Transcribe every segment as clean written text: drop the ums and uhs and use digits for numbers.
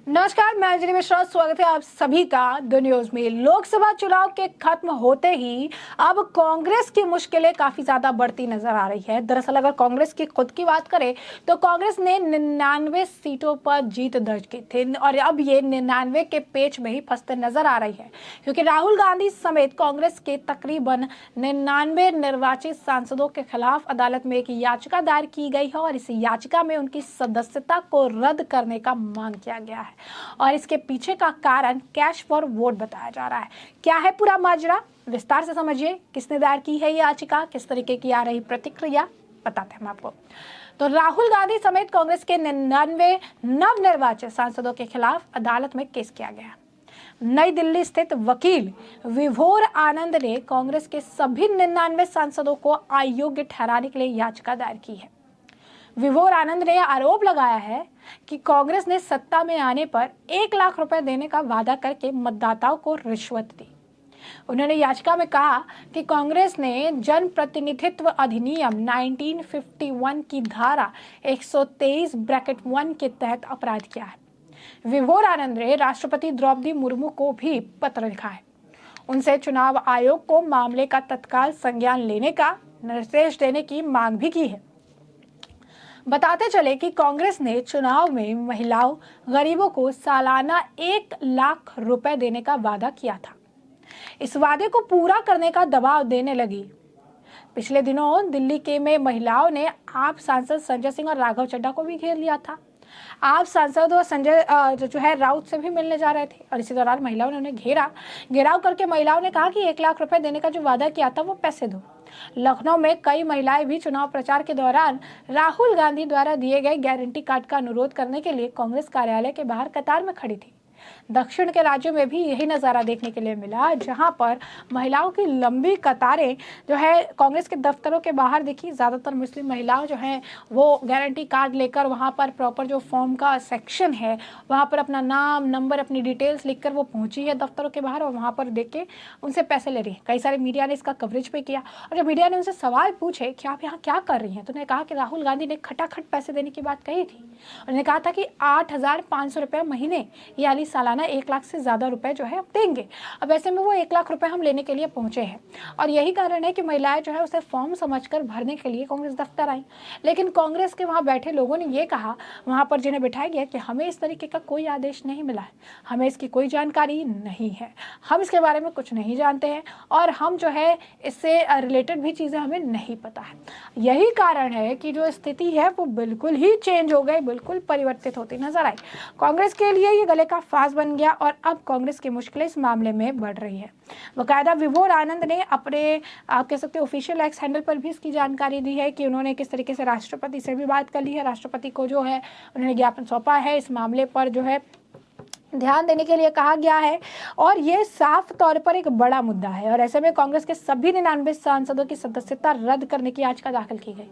नमस्कार, मैं अंजलि मिश्रा। स्वागत है आप सभी का द न्यूज में। लोकसभा चुनाव के खत्म होते ही अब कांग्रेस की मुश्किलें काफी ज्यादा बढ़ती नजर आ रही है। दरअसल अगर कांग्रेस की खुद की बात करें तो कांग्रेस ने 99 सीटों पर जीत दर्ज की थी और अब ये 99 के पेच में ही फंसते नजर आ रही है, क्योंकि राहुल गांधी समेत कांग्रेस के तकरीबन 99 निर्वाचित सांसदों के खिलाफ अदालत में एक याचिका दायर की गई है और इस याचिका में उनकी सदस्यता को रद्द करने का मांग किया गया है। और इसके पीछे का कारण कैश फॉर वोट बताया जा रहा है। क्या है पूरा माजरा, विस्तार से समझिए। किसने दायर की है ये याचिका, किस तरीके की आ रही प्रतिक्रिया, बताते हैं हम आपको। तो राहुल गांधी समेत कांग्रेस के 99 नवनिर्वाचित सांसदों के खिलाफ अदालत में केस किया गया। नई दिल्ली स्थित वकील विभोर आनंद ने कांग्रेस के सभी 99 सांसदों को अयोग्य ठहराने के लिए याचिका दायर की है। विभोर आनंद ने आरोप लगाया है कि कांग्रेस ने सत्ता में आने पर 1 लाख रुपए देने का वादा करके मतदाताओं को रिश्वत दी। उन्होंने याचिका में कहा कि कांग्रेस ने जन प्रतिनिधित्व अधिनियम 1951 की धारा 123(1) के तहत अपराध किया है। विभोर आनंद ने राष्ट्रपति द्रौपदी मुर्मू को भी पत्र लिखा है। उनसे चुनाव आयोग को मामले का तत्काल संज्ञान लेने का निर्देश देने की मांग भी की है। बताते चले कि कांग्रेस ने चुनाव में महिलाओं, गरीबों को सालाना 1 लाख रुपए देने का वादा किया था। इस वादे को पूरा करने का दबाव देने लगी। पिछले दिनों दिल्ली के में महिलाओं ने आप सांसद संजय सिंह और राघव चड्ढा को भी घेर लिया था। आप सांसद और संजय जो है राउत से भी मिलने जा रहे थे और इसी दौरान महिलाओं ने उन्हें घेराव करके महिलाओं ने कहा कि 1 लाख रुपए देने का जो वादा किया था वो पैसे दो। लखनऊ में कई महिलाएं भी चुनाव प्रचार के दौरान राहुल गांधी द्वारा दिए गए गारंटी कार्ड का अनुरोध करने के लिए कांग्रेस कार्यालय के बाहर कतार में खड़ी थी। दक्षिण के राज्यों में भी यही नज़ारा देखने के लिए मिला, जहां पर महिलाओं की लंबी कतारें जो है कांग्रेस के दफ्तरों के बाहर दिखी। ज़्यादातर मुस्लिम महिलाओं जो हैं वो गारंटी कार्ड लेकर वहां पर प्रॉपर जो फॉर्म का सेक्शन है वहां पर अपना नाम, नंबर, अपनी डिटेल्स लिखकर वो पहुंची है दफ्तरों के बाहर और वहां पर देख के उनसे पैसे ले रही है। कई सारे मीडिया ने इसका कवरेज भी किया और जब मीडिया ने उनसे सवाल पूछे कि आप यहाँ क्या कर रही हैं, तो उन्होंने कहा कि राहुल गांधी ने खटाखट पैसे देने की बात कही थी। उन्होंने कहा था कि 8,500 रुपये महीने यानी सालाना 1 लाख से ज़्यादा रुपए जो है अब देंगे। अब ऐसे में वो 1 लाख रुपए हम लेने के लिए पहुंचे हैं और यही कारण है कि महिलाएं जो है उसे फॉर्म समझकर भरने के लिए कांग्रेस दफ्तर आई। लेकिन कांग्रेस के वहां बैठे लोगों ने ये कहा, वहां पर जिन्हें बिठाया गया, कि हमें इस तरीके का कोई आदेश नहीं मिला है, हमें इसकी कोई जानकारी नहीं है, हम इसके बारे में कुछ नहीं जानते हैं और हम जो है इससे रिलेटेड भी चीज़ें हमें नहीं पता है। यही कारण है कि जो स्थिति है वो बिल्कुल ही चेंज हो गई, बिल्कुल परिवर्तित होती नजर आई। कांग्रेस के लिए ये गले का फांस बन गया और अब कांग्रेस की मुश्किलें इस मामले में बढ़ रही है। बाकायदा विभोर आनंद ने अपने आप कह सकते ऑफिशियल एक्स हैंडल पर भी इसकी जानकारी दी है कि उन्होंने किस तरीके से राष्ट्रपति से भी बात कर ली है। राष्ट्रपति को जो है उन्होंने ज्ञापन सौंपा है, इस मामले पर जो है ध्यान देने के लिए कहा गया है और ये साफ तौर पर एक बड़ा मुद्दा है और ऐसे में कांग्रेस के सभी 99 सांसदों की सदस्यता रद्द करने की याचिका दाखिल की गई।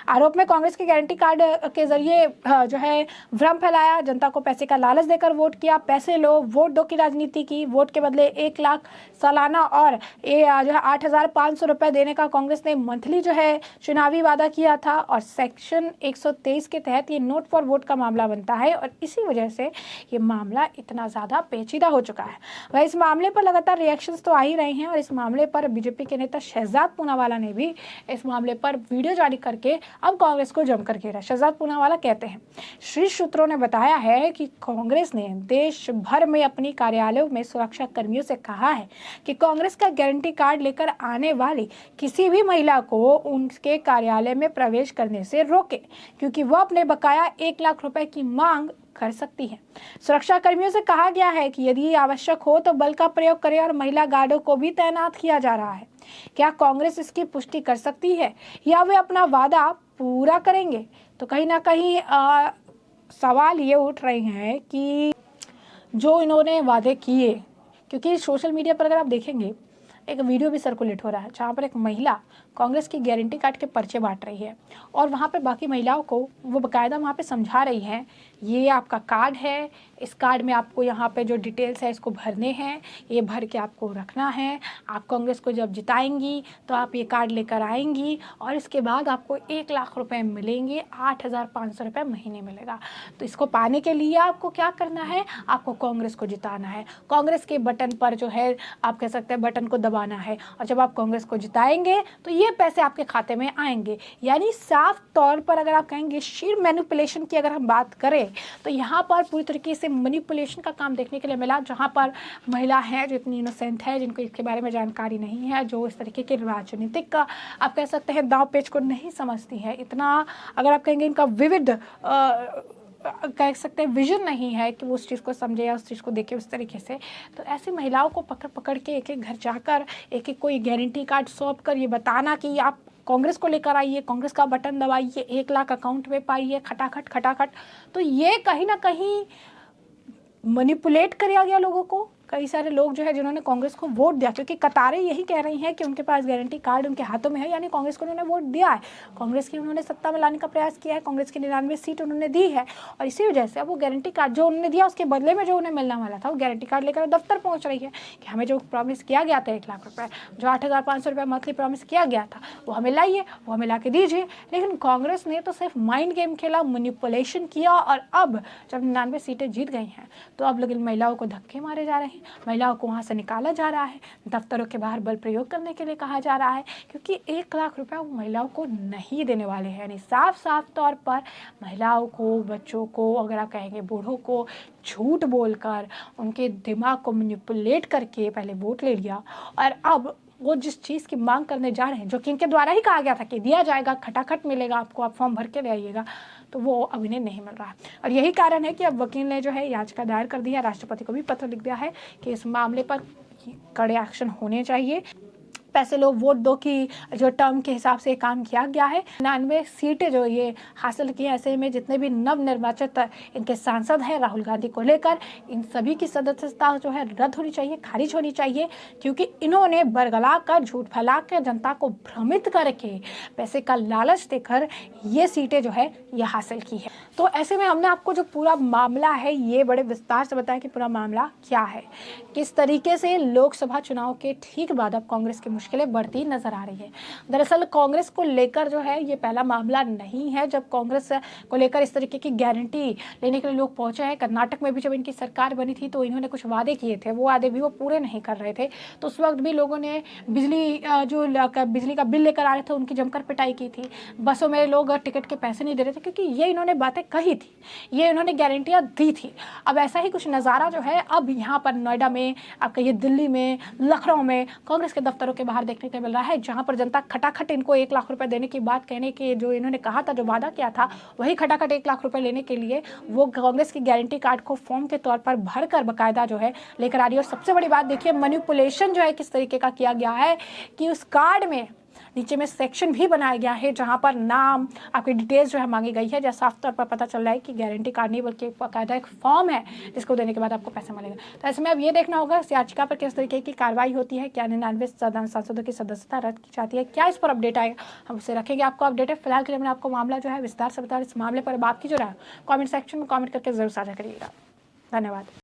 आरोप में कांग्रेस के गारंटी कार्ड के जरिए जो है भ्रम फैलाया, जनता को पैसे का लालच देकर वोट किया, पैसे लो वोट दो की राजनीति की, वोट के बदले 1 लाख सालाना और जो है 8,500 रुपए देने का कांग्रेस ने मंथली जो है चुनावी वादा किया था और सेक्शन 123 के तहत ये नोट फॉर वोट का मामला बनता है और इसी वजह से ये मामला इतना ज़्यादा पेचीदा हो चुका है। वह इस मामले पर लगातार रिएक्शंस तो आ ही रहे हैं और इस मामले पर बीजेपी के नेता शहजाद पूनावाला ने भी इस मामले पर वीडियो जारी करके अब कांग्रेस को जमकर घेरा। शहजाद पूनावाला कहते हैं, शीर्ष सूत्रों ने बताया है कि कांग्रेस ने देश भर में अपनी कार्यालयों में सुरक्षा कर्मियों से कहा है कि कांग्रेस का गारंटी कार्ड लेकर आने वाली किसी भी महिला को उनके कार्यालय में प्रवेश करने से रोके, क्योंकि वह अपने बकाया 1 लाख रुपए की मांग कर सकती है। सुरक्षा कर्मियों से कहा गया है कि यदि आवश्यक हो तो बल का प्रयोग करें और महिला गार्डों को भी तैनात किया जा रहा है। क्या कांग्रेस इसकी पुष्टि कर सकती है या वे अपना वादा पूरा करेंगे? तो कहीं ना कहीं सवाल ये उठ रहे हैं कि जो इन्होंने वादे किए, क्योंकि सोशल मीडिया पर अगर आप देखेंगे एक वीडियो भी सर्कुलेट हो रहा है जहाँ पर एक महिला कांग्रेस की गारंटी कार्ड के पर्चे बांट रही है और वहाँ पे बाकी महिलाओं को वो बाकायदा वहाँ पे समझा रही है ये आपका कार्ड है, इस कार्ड में आपको यहाँ पे जो डिटेल्स है इसको भरने हैं, ये भर के आपको रखना है। आप कांग्रेस को जब जिताएंगी तो आप ये कार्ड लेकर आएंगी और इसके बाद आपको 1 लाख रुपए मिलेंगे, 8,500 रुपये महीने मिलेगा। तो इसको पाने के लिए आपको क्या करना है, आपको कांग्रेस को जिताना है। कांग्रेस के बटन पर जो है आप कह सकते हैं बटन को दबाना है और जब आप कांग्रेस को जिताएंगे तो ये पैसे आपके खाते में आएंगे। यानी साफ तौर पर अगर आप कहेंगे शीर मैनिपुलेशन की अगर हम बात करें तो यहाँ पर पूरी तरीके से मैनिपुलेशन का काम देखने के लिए मिला, जहाँ पर महिला है जो इतनी इनोसेंट है, जिनको इसके बारे में जानकारी नहीं है, जो इस तरीके के राजनीतिक का आप कह सकते हैं दांव पेच को नहीं समझती है, इतना अगर आप कहेंगे इनका विविध कह सकते हैं विजन नहीं है कि वो उस चीज़ को समझे या उस चीज़ को देखे उस तरीके से। तो ऐसी महिलाओं को पकड़ पकड़ के एक एक घर जाकर एक एक कोई गारंटी कार्ड सौंप कर ये बताना कि आप कांग्रेस को लेकर आइए, कांग्रेस का बटन दबाइए, 1 लाख अकाउंट में पाइए, खटाखट खटाखट। तो ये कहीं ना कहीं मैनिपुलेट किया गया लोगों को। कई सारे लोग जो है जिन्होंने कांग्रेस को वोट दिया, क्योंकि कतारें यही कह रही हैं कि उनके पास गारंटी कार्ड उनके हाथों में है, यानी कांग्रेस को उन्होंने वोट दिया है, कांग्रेस की उन्होंने सत्ता में लाने का प्रयास किया है, कांग्रेस की 99 सीट उन्होंने दी है और इसी वजह से अब वो गारंटी कार्ड जो उन्होंने दिया उसके बदले में जो उन्हें मिलने वाला था वो गारंटी कार्ड लेकर दफ्तर पहुंच रही है कि हमें जो प्रॉमिस किया गया था 1 लाख रुपये, जो 8,500 रुपये मंथली प्रॉमिस किया गया था वो हमें लाइए, वो हमें ला के दीजिए। लेकिन कांग्रेस ने तो सिर्फ माइंड गेम खेला, मैनिपुलेशन किया और अब जब 99 सीटें जीत गई हैं तो अब लेकिन महिलाओं को धक्के मारे जा रहे हैं, महिलाओं को वहाँ से निकाला जा रहा है, दफ्तरों के बाहर बल प्रयोग करने के लिए कहा जा रहा है, क्योंकि 1 लाख रुपया वो महिलाओं को नहीं देने वाले हैं। यानी साफ साफ तौर पर महिलाओं को, बच्चों को, अगर आप कहेंगे बूढ़ों को झूठ बोलकर उनके दिमाग को मैनिपुलेट करके पहले वोट ले लिया और अब वो जिस चीज़ की मांग करने जा रहे हैं, जो कि इनके द्वारा ही कहा गया था कि दिया जाएगा, खटाखट मिलेगा आपको, आप फॉर्म भर के ले आइएगा, तो वो अब इन्हें नहीं मिल रहा है। और यही कारण है कि अब वकील ने जो है याचिका दायर कर दी है, राष्ट्रपति को भी पत्र लिख दिया है कि इस मामले पर कड़े एक्शन होने चाहिए। पैसे लो वोट दो की जो टर्म के हिसाब से काम किया गया है। 99 सीटें जो ये हासिल की है, ऐसे में जितने भी नवनिर्वाचित इनके सांसद हैं राहुल गांधी को लेकर, इन सभी की सदस्यता जो है रद्द होनी चाहिए, खारिज होनी चाहिए, क्योंकि इन्होंने बरगला कर, झूठ फैला कर, जनता को भ्रमित करके, पैसे का लालच देकर ये सीटें जो है ये हासिल की है। तो ऐसे में हमने आपको जो पूरा मामला है ये बड़े विस्तार से बताया कि पूरा मामला क्या है, किस तरीके से लोकसभा चुनाव के ठीक बाद अब कांग्रेस की मुश्किलें बढ़ती नजर आ रही है। दरअसल कांग्रेस को लेकर जो है ये पहला मामला नहीं है जब कांग्रेस को लेकर इस तरीके की गारंटी लेने के लिए लोग पहुंचे हैं। कर्नाटक में भी जब इनकी सरकार बनी थी तो इन्होंने कुछ वादे किए थे, वो वादे भी वो पूरे नहीं कर रहे थे, तो उस वक्त भी लोगों ने बिजली का बिल लेकर आ रहे थे उनकी जमकर पिटाई की थी। बसों में लोग टिकट के पैसे नहीं दे रहे थे क्योंकि ये इन्होंने बातें कही थी, ये इन्होंने गारंटियां दी थी। अब ऐसा ही कुछ नज़ारा जो है अब यहाँ पर नोएडा में, आप कहिए दिल्ली में, लखनऊ में कांग्रेस के दफ्तरों के बाहर देखने को मिल रहा है, जहां पर जनता खटाखट इनको 1 लाख रुपए देने की बात कहने के जो इन्होंने कहा था, जो वादा किया था, वही खटाखट 1 लाख रुपए लेने के लिए वो कांग्रेस की गारंटी कार्ड को फॉर्म के तौर पर भरकर बकायदा जो है लेकर आ रही है। और सबसे बड़ी बात देखिए मैनिपुलेशन जो है किस तरीके का किया गया है कि उस कार्ड में नीचे में सेक्शन भी बनाया गया है जहां पर नाम, आपकी डिटेल्स जो है मांगी गई है, जैसा साफ तौर पर पता चल रहा है कि गारंटी कार्ड नहीं बल्कि बाकायदा एक फॉर्म है जिसको देने के बाद आपको पैसा मिलेगा। तो ऐसे में अब ये देखना होगा इस याचिका पर किस तरीके की कार्रवाई होती है, क्या 99 सांसदों की सदस्यता रद्द की जाती है, क्या इस पर अपडेट आएगा, हम उसे रखेंगे आपको अपडेटेड। फिलहाल के लिए मैंने आपको मामला जो है विस्तार से बताया। इस मामले पर आपकी जो रहा कॉमेंट सेक्शन में कॉमेंट करके जरूर साझा करिएगा। धन्यवाद।